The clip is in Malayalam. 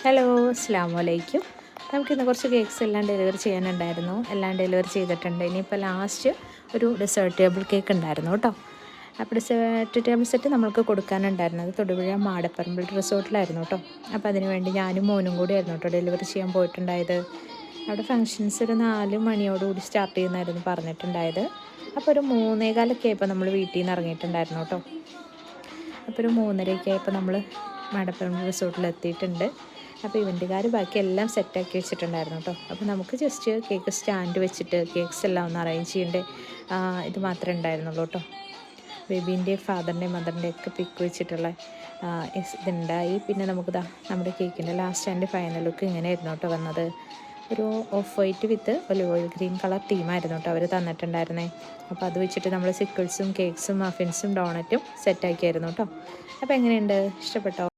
ഹലോ, അസ്സലാമു അലൈക്കും. നമുക്കിന്ന് കുറച്ച് കേക്ക്സ് എല്ലാം ഡെലിവറി ചെയ്യാനുണ്ടായിരുന്നു. എല്ലാം ഡെലിവറി ചെയ്തിട്ടുണ്ട്. ഇനിയിപ്പോൾ ലാസ്റ്റ് ഒരു ഡെസേർട്ട് ടേബിൾ കേക്ക് ഉണ്ടായിരുന്നു കേട്ടോ. അപ്പോൾ ഡെസേർട്ട് ടേബിൾ സെറ്റ് നമ്മൾക്ക് കൊടുക്കാനുണ്ടായിരുന്നത് തൊടുപുഴ മാടപ്പറമ്പിൽ റിസോർട്ടിലായിരുന്നു കേട്ടോ. അപ്പോൾ അതിന് വേണ്ടി ഞാനും മോനും കൂടി ആയിരുന്നു കേട്ടോ ഡെലിവറി ചെയ്യാൻ പോയിട്ടുണ്ടായത്. അവിടെ ഫങ്ഷൻസ് ഒരു 4 മണിയോടുകൂടി സ്റ്റാർട്ട് ചെയ്യുന്നതായിരുന്നു പറഞ്ഞിട്ടുണ്ടായത്. അപ്പോൾ ഒരു 3:15 ആയപ്പോൾ നമ്മൾ വീട്ടിൽ നിന്ന് ഇറങ്ങിയിട്ടുണ്ടായിരുന്നു കേട്ടോ. അപ്പോൾ ഒരു 3:30 ആയപ്പോൾ നമ്മൾ മാടപ്പറമ്പ് റിസോർട്ടിൽ എത്തിയിട്ടുണ്ട്. അപ്പോൾ ഇവൻ്റുകാർ ബാക്കി എല്ലാം സെറ്റാക്കി വെച്ചിട്ടുണ്ടായിരുന്നു കേട്ടോ. അപ്പോൾ നമുക്ക് ജസ്റ്റ് കേക്ക് സ്റ്റാൻഡ് വെച്ചിട്ട് കേക്ക്സ് എല്ലാം ഒന്ന് അറേഞ്ച് ചെയ്യേണ്ട ഇത് മാത്രമേ ഉണ്ടായിരുന്നുള്ളൂ കേട്ടോ. ബേബീൻ്റെ ഫാദറിൻ്റെ മദറിൻ്റെ ഒക്കെ പിക്ക് വെച്ചിട്ടുള്ള ഇതുണ്ടായി. പിന്നെ നമുക്കിതാ നമ്മുടെ കേക്കിൻ്റെ ലാസ്റ്റ് ആൻഡ് ഫൈനൽ ലുക്ക് ഇങ്ങനെയായിരുന്നു കേട്ടോ വന്നത്. ഒരു off white with olive oil green colour തീമായിരുന്നു കേട്ടോ അവർ തന്നിട്ടുണ്ടായിരുന്നേ. അപ്പോൾ അത് വെച്ചിട്ട് നമ്മൾ സിക്കിൾസും കേക്ക്സും മഫിൻസും ഡോണറ്റും സെറ്റാക്കിയായിരുന്നു കേട്ടോ. അപ്പോൾ എങ്ങനെയുണ്ട്, ഇഷ്ടപ്പെട്ടോ?